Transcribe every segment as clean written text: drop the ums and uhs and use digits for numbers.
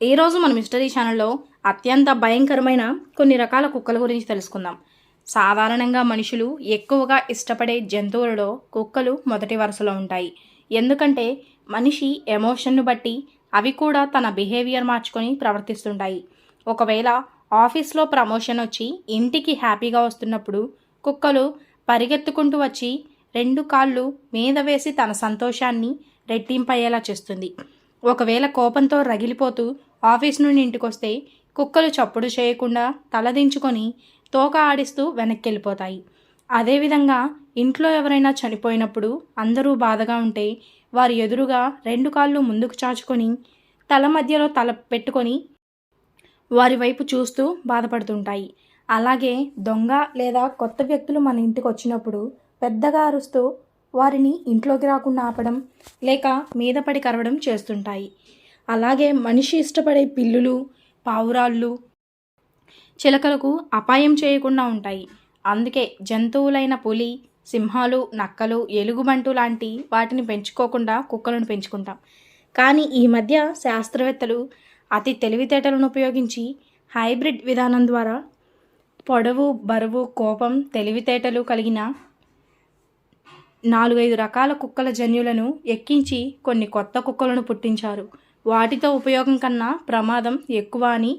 ఈరోజు మన మిస్టరీ ఛానల్లో అత్యంత భయంకరమైన కొన్ని రకాల కుక్కల గురించి తెలుసుకుందాం. సాధారణంగా మనుషులు ఎక్కువగా ఇష్టపడే జంతువులలో కుక్కలు మొదటి వరుసలో ఉంటాయి. ఎందుకంటే మనిషి ఎమోషన్ను బట్టి అవి కూడా తన బిహేవియర్ మార్చుకొని ప్రవర్తిస్తుంటాయి. ఒకవేళ ఆఫీస్లో ప్రమోషన్ వచ్చి ఇంటికి హ్యాపీగా వస్తున్నప్పుడు కుక్కలు పరిగెత్తుకుంటూ వచ్చి రెండు కాళ్ళు మీద వేసి తన సంతోషాన్ని రెట్టింపయ్యేలా చేస్తుంది. ఒకవేళ కోపంతో రగిలిపోతూ ఆఫీస్ నుండి ఇంటికొస్తే కుక్కలు చప్పుడు చేయకుండా తలదించుకొని తోక ఆడిస్తూ వెనక్కి వెళ్ళిపోతాయి. అదేవిధంగా ఇంట్లో ఎవరైనా చనిపోయినప్పుడు అందరూ బాధగా ఉంటే వారి ఎదురుగా రెండు కాళ్ళు ముందుకు చాచుకొని తల మధ్యలో తల పెట్టుకొని వారి వైపు చూస్తూ బాధపడుతుంటాయి. అలాగే దొంగ లేదా కొత్త వ్యక్తులు మన ఇంటికి వచ్చినప్పుడు పెద్దగా అరుస్తూ వారిని ఇంట్లోకి రాకుండా ఆపడం లేక మీద పడి కరవడం చేస్తుంటాయి. అలాగే మనిషి ఇష్టపడే పిల్లులు, పావురాళ్ళు, చిలకలకు అపాయం చేయకుండా ఉంటాయి. అందుకే జంతువులైన పులి, సింహాలు, నక్కలు, ఎలుగుబంటు లాంటి వాటిని పెంచుకోకుండా కుక్కలను పెంచుకుంటాం. కానీ ఈ మధ్య శాస్త్రవేత్తలు అతి తెలివితేటలను ఉపయోగించి హైబ్రిడ్ విధానం ద్వారా పొడవు, బరువు, కోపం, తెలివితేటలు కలిగిన 4-5 రకాల కుక్కల జన్యులను ఎక్కించి కొన్ని కొత్త కుక్కలను పుట్టించారు. వాటితో ఉపయోగం కన్నా ప్రమాదం ఎక్కువ అని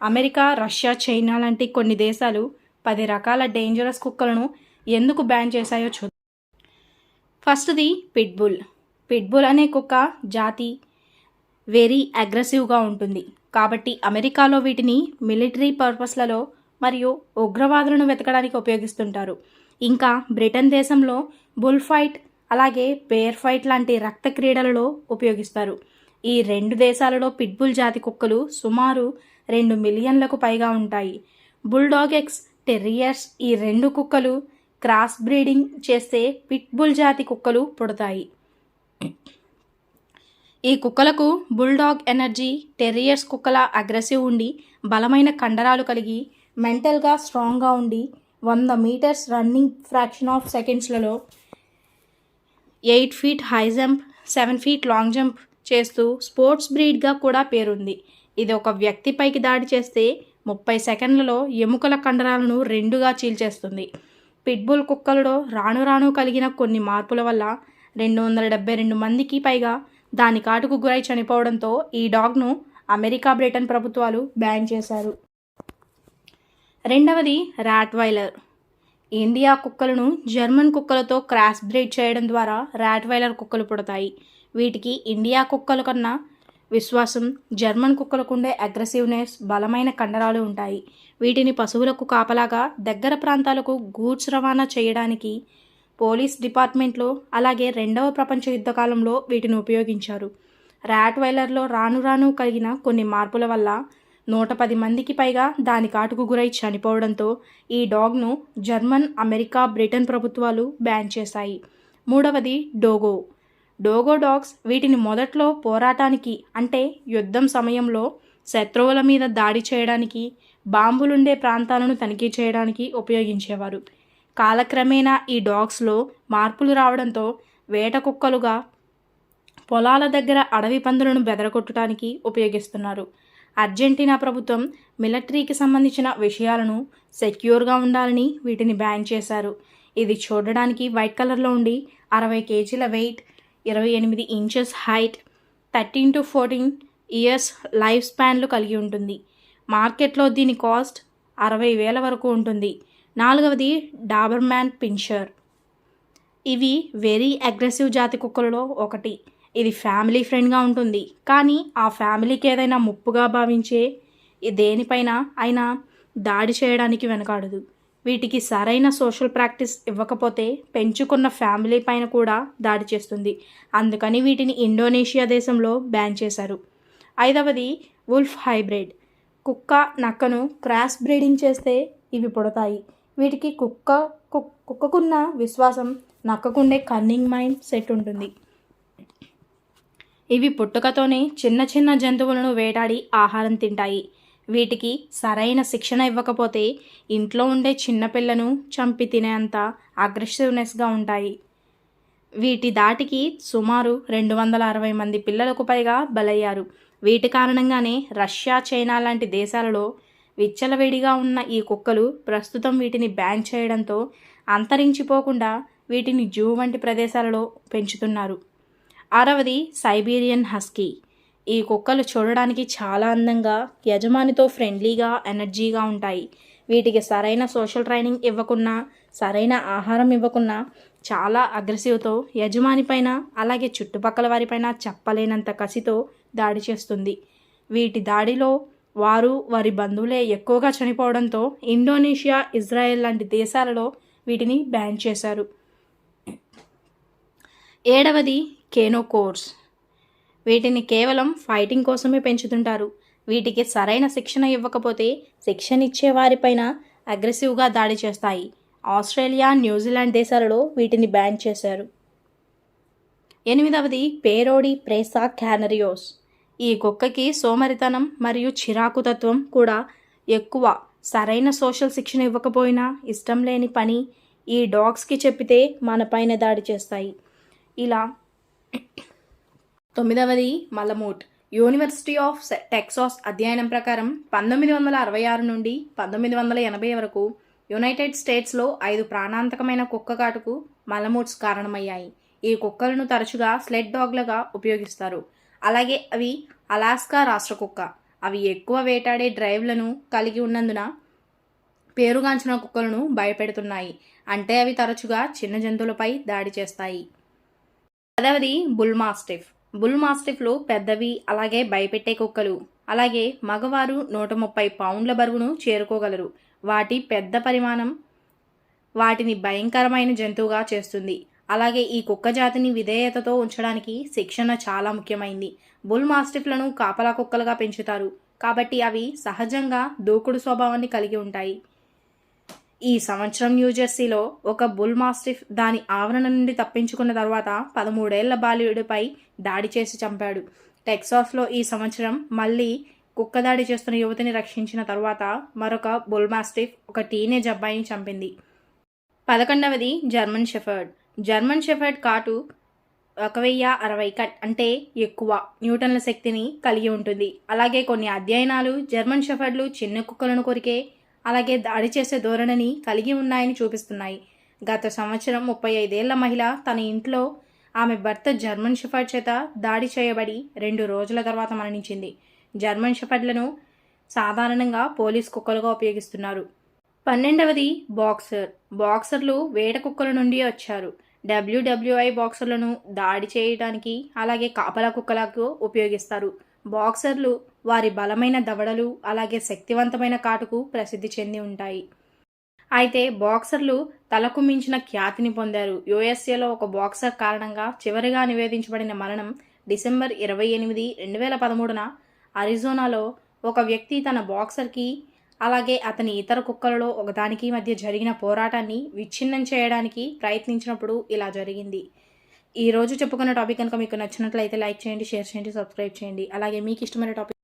అమెరికా, రష్యా, చైనా లాంటి కొన్ని దేశాలు 10 రకాల డేంజరస్ కుక్కలను ఎందుకు బ్యాన్ చేశాయో చూద్దాం. ఫస్ట్ది పిట్బుల్. పిట్బుల్ అనే కుక్క జాతి వెరీ అగ్రెసివ్గా ఉంటుంది. కాబట్టి అమెరికాలో వీటిని మిలిటరీ పర్పస్లలో మరియు ఉగ్రవాదులను వెతకడానికి ఉపయోగిస్తుంటారు. ఇంకా బ్రిటన్ దేశంలో బుల్ ఫైట్ అలాగే బేర్ ఫైట్ లాంటి రక్త క్రీడలలో ఉపయోగిస్తారు. ఈ 2 దేశాలలో పిట్బుల్ జాతి కుక్కలు సుమారు 2 మిలియన్లకు పైగా ఉంటాయి. బుల్డాగ్ ఎక్స్ టెర్రియర్స్ ఈ 2 కుక్కలు క్రాస్ బ్రీడింగ్ చేస్తే పిట్బుల్ జాతి కుక్కలు పుడతాయి. ఈ కుక్కలకు బుల్డాగ్ ఎనర్జీ టెర్రియర్స్ కుక్కల అగ్రెసివ్ ఉండి బలమైన కండరాలు కలిగి మెంటల్గా స్ట్రాంగ్గా ఉండి 100 మీటర్స్ రన్నింగ్ ఫ్రాక్షన్ ఆఫ్ సెకండ్స్లలో 8 feet high jump, 7 feet long jump చేస్తూ స్పోర్ట్స్ బ్రీడ్గా కూడా పేరుంది. ఇది ఒక వ్యక్తిపైకి దాడి చేస్తే 30 సెకండ్లలో ఎముకల కండరాలను 2గా చీల్చేస్తుంది. పిట్బుల్ కుక్కలలో రాను రాను కలిగిన కొన్ని మార్పుల వల్ల 272 మందికి పైగా దాని కాటుకు గురై చనిపోవడంతో ఈ డాగ్ను అమెరికా, బ్రిటన్ ప్రభుత్వాలు బ్యాన్ చేశారు. రెండవది రాట్వైలర్. ఇండియా కుక్కలను జర్మన్ కుక్కలతో క్రాస్ బ్రీడ్ చేయడం ద్వారా రాట్వైలర్ కుక్కలు పుడతాయి. వీటికి ఇండియా కుక్కల కన్నా విశ్వాసం, జర్మన్ కుక్కలకు ఉండే అగ్రెసివ్నెస్, బలమైన కండరాలు ఉంటాయి. వీటిని పశువులకు కాపలాగా దగ్గర ప్రాంతాలకు గూడ్స్ రవాణా చేయడానికి పోలీస్ డిపార్ట్మెంట్లో అలాగే 2వ ప్రపంచ యుద్ధ కాలంలో వీటిని ఉపయోగించారు. రాట్వైలర్లో రాను రాను కలిగిన కొన్ని మార్పుల వల్ల 110 మందికి పైగా దాని కాటుకు గురై చనిపోవడంతో ఈ డాగ్ను జర్మన్, అమెరికా, బ్రిటన్ ప్రభుత్వాలు బ్యాన్ చేశాయి. మూడవది డోగో. డోగో డాగ్స్ వీటిని మొదట్లో పోరాటానికి అంటే యుద్ధం సమయంలో శత్రువుల మీద దాడి చేయడానికి, బాంబులుండే ప్రాంతాలను తనిఖీ చేయడానికి ఉపయోగించేవారు. కాలక్రమేణా ఈ డాగ్స్లో మార్పులు రావడంతో వేట కుక్కలుగా పొలాల దగ్గర అడవి పందులను బెదరగొట్టడానికి ఉపయోగిస్తున్నారు. అర్జెంటీనా ప్రభుత్వం మిలిటరీకి సంబంధించిన విషయాలను సెక్యూర్గా ఉండాలని వీటిని బ్యాన్ చేశారు. ఇది చూడడానికి వైట్ కలర్లో ఉండి 60 కేజీల weight, 28 inches height, 13 to 14 years life స్పాన్లు కలిగి ఉంటుంది. మార్కెట్లో దీని కాస్ట్ 60,000 వరకు ఉంటుంది. నాలుగవది డాబర్మ్యాన్ పిన్షర్. ఇవి వెరీ అగ్రెసివ్ జాతి కుక్కలలో ఒకటి. ఇది ఫ్యామిలీ ఫ్రెండ్గా ఉంటుంది, కానీ ఆ ఫ్యామిలీకి ఏదైనా ముప్పుగా భావించే దేనిపైన అయినా దాడి చేయడానికి వెనకాడదు. వీటికి సరైన సోషల్ ప్రాక్టీస్ ఇవ్వకపోతే పెంచుకున్న ఫ్యామిలీ పైన కూడా దాడి చేస్తుంది. అందుకని వీటిని ఇండోనేషియా దేశంలో బ్యాన్ చేశారు. ఐదవది వుల్ఫ్ హైబ్రిడ్. కుక్క, నక్కను క్రాస్ బ్రీడింగ్ చేస్తే ఇవి పుడతాయి. వీటికి కుక్కకున్న విశ్వాసం, నక్కకుండే కన్నింగ్ మైండ్ సెట్ ఉంటుంది. ఇవి పుట్టుకతోనే చిన్న చిన్న జంతువులను వేటాడి ఆహారం తింటాయి. వీటికి సరైన శిక్షణ ఇవ్వకపోతే ఇంట్లో ఉండే చిన్నపిల్లను చంపి తినేంత అగ్రెసివ్నెస్గా ఉంటాయి. వీటి దాటికి సుమారు 260 మంది పిల్లలకు పైగా బలయ్యారు. వీటి కారణంగానే రష్యా, చైనా లాంటి దేశాలలో విచ్చలవిడిగా ఉన్న ఈ కుక్కలు ప్రస్తుతం వీటిని బ్యాన్ చేయడంతో అంతరించిపోకుండా వీటిని జూ వంటి ప్రదేశాలలో పెంచుతున్నారు. 6వది సైబీరియన్ హస్కీ. ఈ కుక్కలు చూడడానికి చాలా అందంగా, యజమానితో ఫ్రెండ్లీగా, ఎనర్జీగా ఉంటాయి. వీటికి సరైన సోషల్ ట్రైనింగ్ ఇవ్వకున్నా, సరైన ఆహారం ఇవ్వకున్నా చాలా అగ్రెసివ్తో యజమాని పైన, అలాగే చుట్టుపక్కల వారిపైన చెప్పలేనంత కసితో దాడి చేస్తుంది. వీటి దాడిలో వారు, వారి బంధువులే ఎక్కువగా చనిపోవడంతో ఇండోనేషియా, ఇజ్రాయెల్ లాంటి దేశాలలో వీటిని బ్యాన్ చేశారు. 7వది కేనోకోర్స్. వీటిని కేవలం ఫైటింగ్ కోసమే పెంచుతుంటారు. వీటికి సరైన శిక్షణ ఇవ్వకపోతే శిక్షణ ఇచ్చే వారిపైన అగ్రెసివ్గా దాడి చేస్తాయి. ఆస్ట్రేలియా, న్యూజిలాండ్ దేశాలలో వీటిని బ్యాన్ చేశారు. 8వది పేరోడి ప్రేసా క్యానరియోస్. ఈ కుక్కకి సోమరితనం మరియు చిరాకుతత్వం కూడా ఎక్కువ. సరైన సోషల్ శిక్షణ ఇవ్వకపోయినా, ఇష్టం లేని పని ఈ డాగ్స్కి చెప్పితే మన పైన దాడి చేస్తాయి. ఇలా 9వది మలమూట్. యూనివర్సిటీ ఆఫ్ టెక్సాస్ అధ్యయనం ప్రకారం 1966 నుండి 1980 వరకు యునైటెడ్ స్టేట్స్లో 5 ప్రాణాంతకమైన కుక్క కాటుకు మలమూట్స్ కారణమయ్యాయి. ఈ కుక్కలను తరచుగా స్లెడ్ డాగ్లుగా ఉపయోగిస్తారు. అలాగే అవి అలాస్కా రాష్ట్ర కుక్క. అవి ఎక్కువ వేటాడే డ్రైవ్లను కలిగి ఉన్నందున పేరుగాంచిన కుక్కలను భయపెడుతున్నాయి. అంటే అవి తరచుగా చిన్న జంతువులపై దాడి చేస్తాయి. 10వది బుల్ మాస్టిఫ్. బుల్ మాస్టిఫ్లు పెద్దవి, అలాగే భయపెట్టే కుక్కలు. అలాగే మగవారు 130 పౌండ్ల బరువును చేరుకోగలరు. వాటి పెద్ద పరిమాణం వాటిని భయంకరమైన జంతువుగా చేస్తుంది. అలాగే ఈ కుక్క జాతిని విధేయతతో ఉంచడానికి శిక్షణ చాలా ముఖ్యమైంది. బుల్ మాస్టిఫ్లను కాపలా కుక్కలుగా పెంచుతారు కాబట్టి అవి సహజంగా దూకుడు స్వభావాన్ని కలిగి ఉంటాయి. ఈ సంవత్సరం న్యూజెర్సీలో ఒక బుల్ మాస్టిఫ్ దాని ఆవరణ నుండి తప్పించుకున్న తర్వాత 13 ఏళ్ల బాలుడిపై దాడి చేసి చంపాడు. టెక్సాస్లో ఈ సంవత్సరం మళ్ళీ కుక్క దాడి చేస్తున్న యువతిని రక్షించిన తర్వాత మరొక బుల్ మాస్టిఫ్ ఒక టీనేజ్ అబ్బాయిని చంపింది. 11వది జర్మన్ షెఫర్డ్. జర్మన్ షెఫర్డ్ కాటు 1060 అంటే ఎక్కువ న్యూటన్ల శక్తిని కలిగి ఉంటుంది. అలాగే కొన్ని అధ్యయనాలు జర్మన్ షెఫర్డ్లు చిన్న కుక్కలను కొరికే, అలాగే దాడి చేసే ధోరణిని కలిగి ఉన్నాయని చూపిస్తున్నాయి. గత సంవత్సరం 35 ఏళ్ల మహిళ తన ఇంట్లో ఆమె భర్త జర్మన్ షెఫర్డ్ చేత దాడి చేయబడి 2 రోజుల తర్వాత మరణించింది. జర్మన్ షెఫర్డ్లను సాధారణంగా పోలీస్ కుక్కలుగా ఉపయోగిస్తున్నారు. 12వది బాక్సర్. బాక్సర్లు వేట కుక్కల నుండి వచ్చారు. WWI బాక్సర్లను దాడి చేయడానికి, అలాగే కాపలా కుక్కలకు ఉపయోగిస్తారు. బాక్సర్లు వారి బలమైన దవడలు, అలాగే శక్తివంతమైన కాటుకు ప్రసిద్ధి చెంది ఉంటాయి. అయితే బాక్సర్లు తలకు మించిన ఖ్యాతిని పొందారు. యుఎస్ఏలో ఒక బాక్సర్ కారణంగా చివరిగా నివేదించబడిన మరణం డిసెంబర్ 28, 2013న అరిజోనాలో ఒక వ్యక్తి తన బాక్సర్కి, అలాగే అతని ఇతర కుక్కలలో ఒకదానికి మధ్య జరిగిన పోరాటాన్ని విచ్ఛిన్నం చేయడానికి ప్రయత్నించినప్పుడు ఇలా జరిగింది. ఈ రోజు చెప్పుకున్న టాపిక్ కనుక మీకు నచ్చినట్లయితే లైక్ చేయండి, షేర్ చేయండి, సబ్స్క్రైబ్ చేయండి. అలాగే మీకు ఇష్టమైన టాపిక్